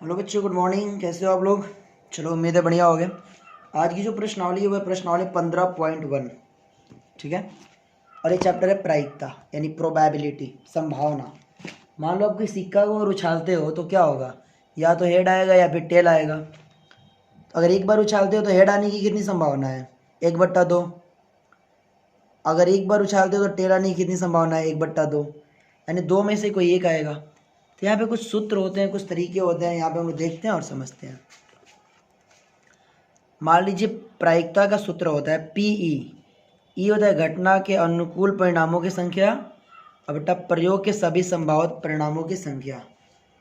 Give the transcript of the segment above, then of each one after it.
Hello बच्चों, good morning. कैसे हो आप लोग? चलो, उम्मीद है बढ़िया हो गए। आज की जो प्रश्नावली है वह प्रश्नावली 15.1, ठीक है। और ये चैप्टर है प्रायिकता यानी प्रोबेबिलिटी, संभावना। मान लो आप कोई सिक्का को और उछालते हो तो क्या होगा? या तो हेड आएगा या फिर टेल आएगा। तो अगर एक बार उछालते हो तो हेड आने की कितनी संभावना है? 1/2। अगर एक बार उछालते हो तो टेल आने की कितनी संभावना है? 1/2। यानी दो में से कोई एक आएगा। तो यहाँ पे कुछ सूत्र होते हैं, कुछ तरीके होते हैं, यहाँ पे हम लोग देखते हैं और समझते हैं। मान लीजिए प्रायिकता का सूत्र होता है पीई। ई होता है घटना के अनुकूल परिणामों की संख्या और बेटा प्रयोग के सभी संभावित परिणामों की संख्या,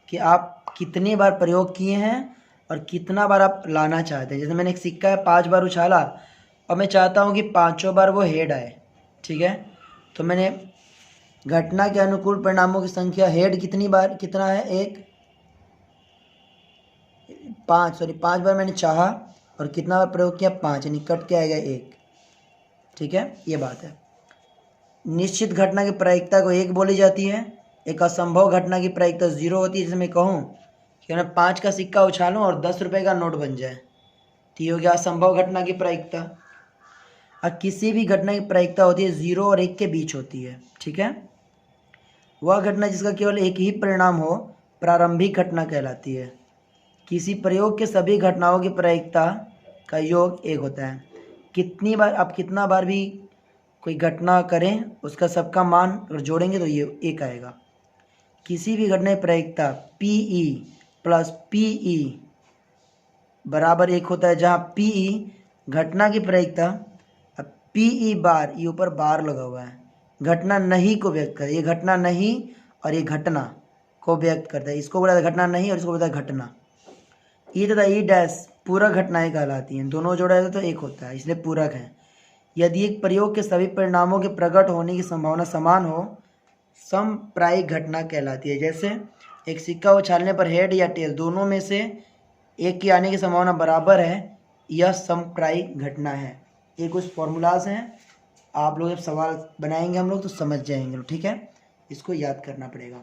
कि आप कितनी बार प्रयोग किए हैं और कितना बार आप लाना चाहते हैं। जैसे मैंने एक सिक्का है 5 बार उछाला और मैं चाहता हूँ कि 5 बार वो हेड आए, ठीक है। तो मैंने घटना के अनुकूल परिणामों की संख्या, हेड कितना है? 5 बार मैंने चाहा और कितना बार प्रयोग किया? 5, यानी कट के आएगा 1, ठीक है। ये बात है। निश्चित घटना की प्रायिकता को 1 बोली जाती है। एक असंभव घटना की प्रायिकता 0 होती है। जैसे मैं कहूँ कि मैं 5 का सिक्का उछालूँ और 10 रुपये का नोट बन जाए, तो ये हो गया असंभव घटना की प्रायिकता। और किसी भी घटना की प्रायिकता होती है 0 और 1 के बीच होती है, ठीक है। वह घटना जिसका केवल एक ही परिणाम हो प्रारंभिक घटना कहलाती है। किसी प्रयोग के सभी घटनाओं की प्रायिकता का योग 1 होता है। कितना बार भी कोई घटना करें उसका सबका मान अगर जोड़ेंगे तो ये 1 आएगा। किसी भी घटना की प्रायिकता पीई प्लस पीई बराबर 1 होता है, जहाँ पीई घटना की प्रायिकता, अब पीई बार, ये ऊपर बार लगा हुआ है, घटना नहीं को व्यक्त करता है। ये घटना नहीं और ये घटना को व्यक्त करता है। इसको बोला घटना नहीं और इसको बोला घटना। ई तथा ई डैश पूरक घटनाएं कहलाती हैं। दोनों जोड़ा जाए तो 1 होता है, इसलिए पूरक है। यदि एक प्रयोग के सभी परिणामों के प्रकट होने की संभावना समान हो, समप्रायिक घटना कहलाती है। जैसे एक सिक्का उछालने पर हेड या टेल दोनों में से एक की आने की संभावना बराबर है, यह समप्रायिक घटना है। ये कुछ फॉर्मूलाज हैं, आप लोग जब सवाल बनाएंगे हम लोग तो समझ जाएंगे, ठीक है। इसको याद करना पड़ेगा।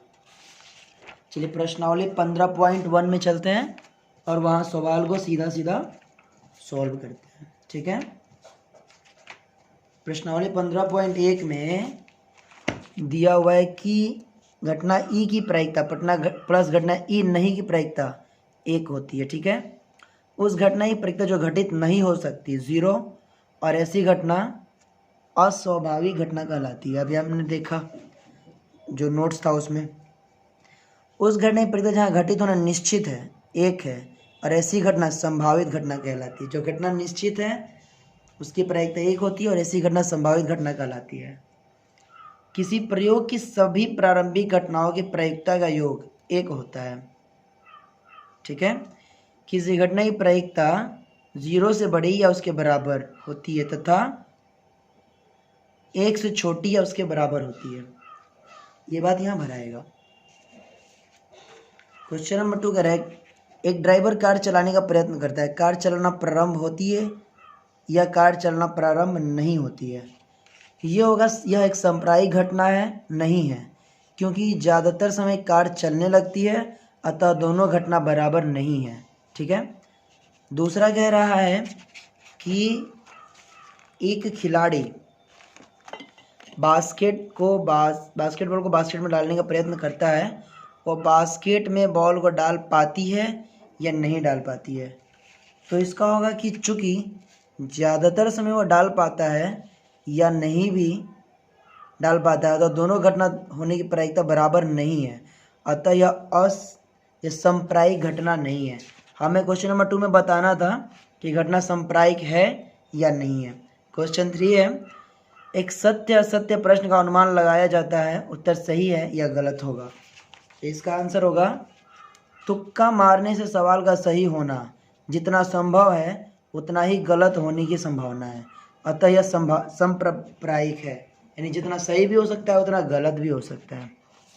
चलिए प्रश्नावली 15.1 में चलते हैं और वहाँ सवाल को सीधा सीधा सॉल्व करते हैं, ठीक है। प्रश्नावली 15.1 में दिया हुआ है कि घटना ई की प्रायिकता प्लस घटना ई नहीं की प्रायिकता 1 होती है, ठीक है। उस घटना की प्रायिकता जो घटित नहीं हो सकती 0, और ऐसी घटना अस्वाभाविक घटना कहलाती है। अभी हमने देखा जो नोट्स था उसमें, उस घटना की प्रायिकता जहाँ घटित होना निश्चित है 1 है, और ऐसी घटना संभावित घटना कहलाती है। जो घटना निश्चित है उसकी प्रायिकता 1 होती है और ऐसी घटना संभावित घटना कहलाती है। किसी प्रयोग की सभी प्रारंभिक घटनाओं की प्रायिकता का योग 1 होता है, ठीक है। किसी घटना की प्रायिकता 0 से बड़ी या उसके बराबर होती है तथा 1 से छोटी या उसके बराबर होती है। ये बात यहाँ भराएगा। क्वेश्चन नंबर 2 कह रहा है एक ड्राइवर कार चलाने का प्रयत्न करता है। कार चलना प्रारंभ होती है या कार चलना प्रारंभ नहीं होती है? यह एक सांप्रदायिक घटना है? नहीं है, क्योंकि ज़्यादातर समय कार चलने लगती है, अतः दोनों घटना बराबर नहीं है, ठीक है। दूसरा कह रहा है कि एक खिलाड़ी बास्केटबॉल को बास्केट में डालने का प्रयत्न करता है, वो बास्केट में बॉल को डाल पाती है या नहीं डाल पाती है? तो इसका होगा कि चूँकि ज़्यादातर समय वो डाल पाता है या नहीं भी डाल पाता है, तो दोनों घटना होने की प्रायिकता बराबर नहीं है, अतः यह सांप्रदायिक घटना नहीं है। हमें क्वेश्चन नंबर 2 में बताना था कि घटना सांप्रदायिक है या नहीं है। क्वेश्चन 3 है एक सत्य असत्य प्रश्न का अनुमान लगाया जाता है, उत्तर सही है या गलत होगा? इसका आंसर होगा तुक्का मारने से सवाल का सही होना जितना संभव है उतना ही गलत होने की संभावना है, अतः यह सांप्रदायिक है। यानी जितना सही भी हो सकता है उतना गलत भी हो सकता है।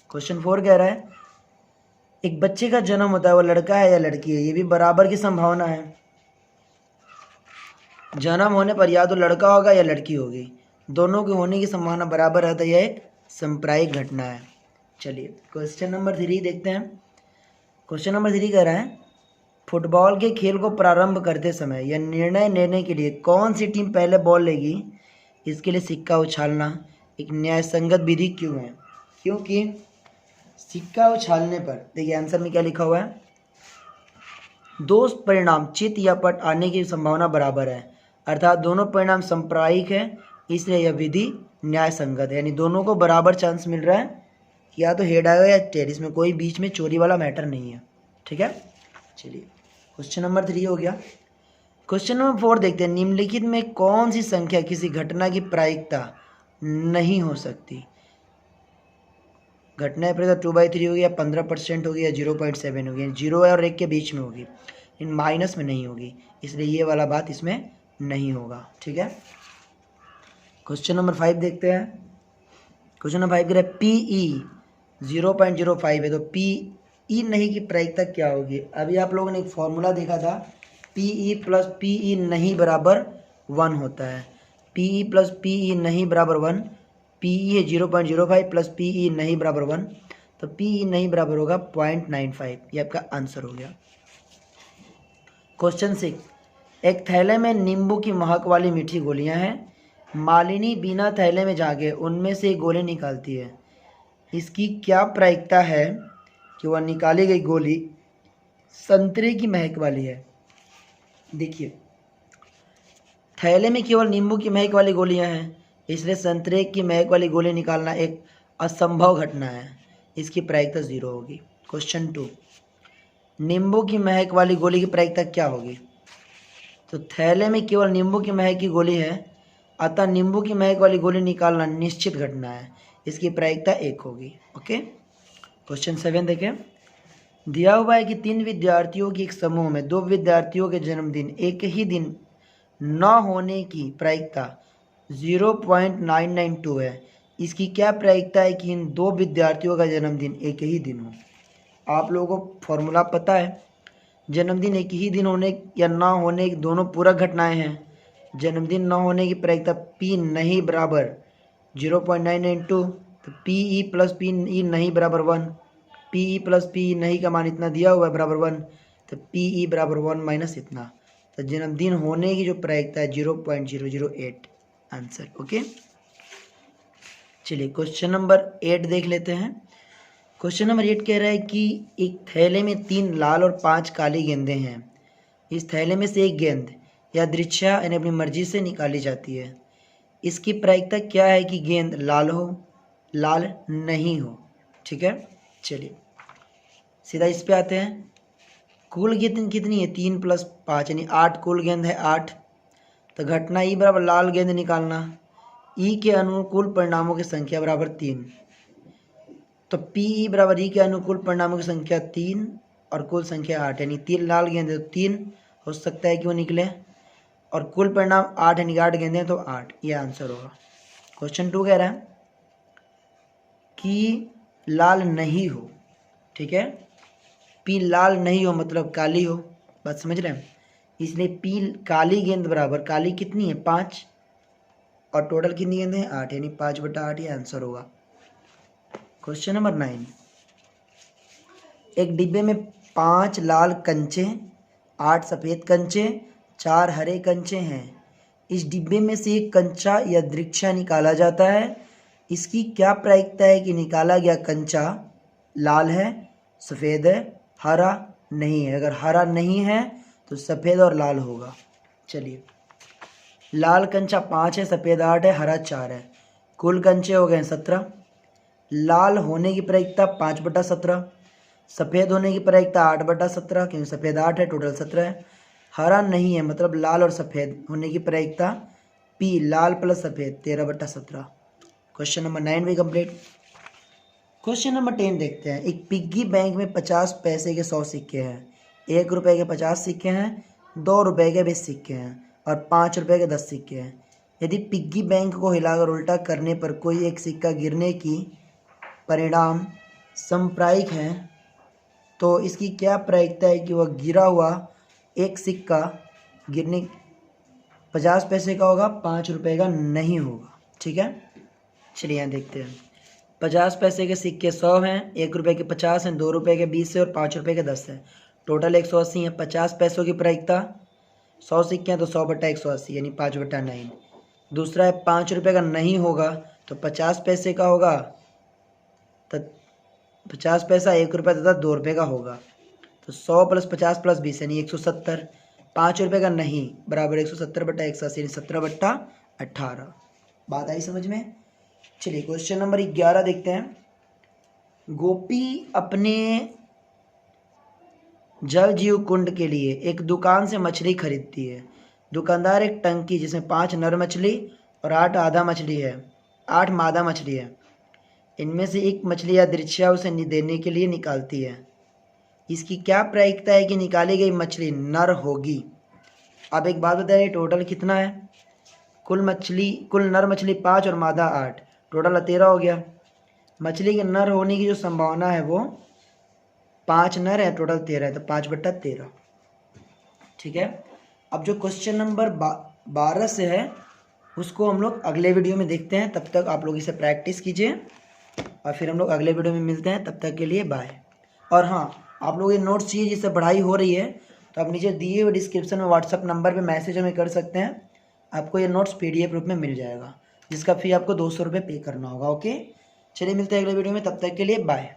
क्वेश्चन 4 कह रहा है एक बच्चे का जन्म होता है, वो लड़का है या लड़की है? ये भी बराबर की संभावना है। जन्म होने पर या तो लड़का होगा या लड़की होगी, दोनों के होने की संभावना बराबर है, तो यह एक सांप्रदायिक घटना है। चलिए क्वेश्चन नंबर 3 देखते हैं। क्वेश्चन नंबर 3 कह रहा है फुटबॉल के खेल को प्रारंभ करते समय यह निर्णय लेने के लिए कौन सी टीम पहले बॉल लेगी, इसके लिए सिक्का उछालना एक न्यायसंगत विधि क्यों है? क्योंकि सिक्का उछालने पर देखिए आंसर में क्या लिखा हुआ है, दो परिणाम चित या पट आने की संभावना बराबर है, अर्थात दोनों परिणाम सांप्रायिक है, इसलिए यह विधि न्याय संगत है। यानी दोनों को बराबर चांस मिल रहा है, या तो हेड आएगा या टेल, इसमें कोई बीच में चोरी वाला मैटर नहीं है। ठीक है, चलिए क्वेश्चन नंबर 3 हो गया। क्वेश्चन नंबर 4 देखते हैं, निम्नलिखित में कौन सी संख्या किसी घटना की प्रायिकता नहीं हो सकती? घटना प्रायिकता 2/3 होगी या 15% होगी या 0.7 होगी, 0 और 1 के बीच में होगी, इन माइनस में नहीं होगी, इसलिए ये वाला बात इसमें नहीं होगा। ठीक है, क्वेश्चन नंबर 5 देखते हैं। क्वेश्चन नंबर 5 कह रहा है PE 0.05 है, तो PE नहीं की प्रायिकता क्या होगी? अभी आप लोगों ने एक फॉर्मूला देखा था, PE प्लस PE नहीं बराबर 1 होता है। PE प्लस PE नहीं बराबर 1, PE है 0.05 प्लस PE नहीं बराबर 1, तो PE नहीं बराबर होगा 0.95, ये आपका आंसर हो गया। क्वेश्चन 6, एक थैले में नींबू की महक वाली मीठी गोलियां हैं, मालिनी बिना थैले में झाँके उनमें से गोली निकालती है, इसकी क्या प्रायिकता है कि वह निकाली गई गोली संतरे की महक वाली है? देखिए थैले में केवल नींबू की महक वाली गोलियां हैं, इसलिए संतरे की महक वाली गोली निकालना एक असंभव घटना है, इसकी प्रायिकता 0 होगी। क्वेश्चन 2, नींबू की महक वाली गोली की प्रायिकता क्या होगी? तो थैले में केवल नींबू की महक की गोली है, अतः नींबू की महक वाली गोली निकालना निश्चित घटना है, इसकी प्रायिकता 1 होगी। ओके, क्वेश्चन 7 देखें। दिया हुआ है कि 3 विद्यार्थियों के एक समूह में 2 विद्यार्थियों के जन्मदिन एक ही दिन न होने की प्रायिकता 0.992 है, इसकी क्या प्रायिकता है कि इन 2 विद्यार्थियों का जन्मदिन एक ही दिन हो? आप लोगों को फॉर्मूला पता है, जन्मदिन एक ही दिन होने या ना होने दोनों पूरक घटनाएं हैं। जन्मदिन न होने की प्रायिकता P नहीं बराबर 0.992, तो PE प्लस PE नहीं बराबर 1, PE प्लस PE नहीं का मान इतना दिया हुआ है बराबर 1, तो PE बराबर 1 माइनस इतना, तो जन्मदिन होने की जो प्रायिकता है 0.008 आंसर। ओके, चलिए क्वेश्चन नंबर 8 देख लेते हैं। क्वेश्चन नंबर 8 कह रहा है कि एक थैले में 3 लाल और 5 काली गेंदें हैं, इस थैले में से एक गेंद यादृच्छा यानी अपनी मर्जी से निकाली जाती है, इसकी प्रायिकता क्या है कि गेंद लाल हो, लाल नहीं हो? ठीक है, चलिए सीधा इस पे आते हैं। कुल गेंद कितनी है? 3 प्लस 5 यानी 8 कुल गेंद है 8, तो घटना ई बराबर लाल गेंद निकालना, ई के अनुकूल परिणामों की संख्या बराबर 3, तो PE बराबर ई के अनुकूल परिणामों की संख्या 3 और कुल संख्या 8, यानी 3 लाल गेंद है तो 3 हो सकता है कि वो निकले, और कुल परिणाम 8 यानी 8 गेंदें तो 8, ये आंसर होगा। क्वेश्चन 2 कह रहा है कि लाल नहीं हो, ठीक है, P लाल नहीं हो मतलब काली हो, बात समझ रहे हैं, इसलिए P काली गेंद बराबर, काली कितनी है 5 और टोटल कितनी गेंदें हैं 8, यानी 5/8, ये आंसर होगा। क्वेश्चन नंबर 9, एक डिब्बे में 5 लाल कंचे, 8 सफ़ेद कंचे, 4 हरे कंचे हैं, इस डिब्बे में से एक कंचा या दृक्षा निकाला जाता है, इसकी क्या प्रायिकता है कि निकाला गया कंचा लाल है, सफ़ेद है, हरा नहीं है? अगर हरा नहीं है तो सफ़ेद और लाल होगा। चलिए लाल कंचा 5 है, सफ़ेद 8 है, हरा 4 है, कुल कंचे हो गए 17। लाल होने की प्रायिकता 5/17, सफ़ेद होने की प्रायिकता 8/17, क्योंकि सफ़ेद 8 है, टोटल 17 है, हरा नहीं है मतलब लाल और सफ़ेद होने की प्रायिकता P लाल प्लस सफ़ेद 13/17। क्वेश्चन नंबर 9 भी कंप्लीट। क्वेश्चन नंबर 10 देखते हैं। एक पिग्गी बैंक में 50 पैसे के 100 सिक्के हैं, 1 रुपये के 50 सिक्के हैं, 2 रुपये के 20 सिक्के हैं और 5 रुपये के 10 सिक्के हैं। यदि पिग्गी बैंक को हिलाकर उल्टा करने पर कोई एक सिक्का गिरने की परिणाम सांप्रायिक है, तो इसकी क्या प्रायिकता है कि वह गिरा हुआ एक सिक्का गिरने 50 पैसे का होगा, 5 रुपये का नहीं होगा। ठीक है, चलिए यहाँ देखते हैं। 50 पैसे के सिक्के 100 हैं, 1 रुपये के 50 हैं, 2 रुपये के 20 है और 5 रुपये के 10 है। टोटल 180 है, 50 पैसों की प्रायिकता, 100 सिक्के हैं तो 100/180 यानी 5/9। दूसरा है 5 रुपये का नहीं होगा तो 50 पैसे का होगा, तो 50 पैसा 1 रुपये तथा 2 रुपये का होगा, तो 100 + 50 + 20 यानी 170। 5 रुपये का नहीं बराबर 170/180 यानी 17/18। बात आई समझ में? चलिए क्वेश्चन नंबर 11 देखते हैं। गोपी अपने जल जीव कुंड के लिए एक दुकान से मछली खरीदती है। दुकानदार एक टंकी जिसमें 5 नर मछली और 8 आधा मछली है, 8 मादा मछली है, इनमें से एक मछली यादृच्छा उसे देने के लिए निकालती है। इसकी क्या प्रायिकता है कि निकाली गई मछली नर होगी? अब एक बात बताइए, टोटल कितना है? कुल नर मछली 5 और मादा 8, टोटल 13 हो गया। मछली के नर होने की जो संभावना है वो 5 नर है, टोटल 13 है, तो 5/13। ठीक है। अब जो क्वेश्चन नंबर 12 से है उसको हम लोग अगले वीडियो में देखते हैं। तब तक आप लोग इसे प्रैक्टिस कीजिए और फिर हम लोग अगले वीडियो में मिलते हैं। तब तक के लिए बाय। और हाँ, आप लोग ये नोट्स चाहिए जिससे पढ़ाई हो रही है तो आप नीचे दिए हुए डिस्क्रिप्शन में व्हाट्सअप नंबर पे मैसेज हमें कर सकते हैं। आपको ये नोट्स PDF रूप में मिल जाएगा, जिसका फी आपको 200 रुपये पे करना होगा। ओके, चलिए मिलते हैं अगले वीडियो में, तब तक के लिए बाय।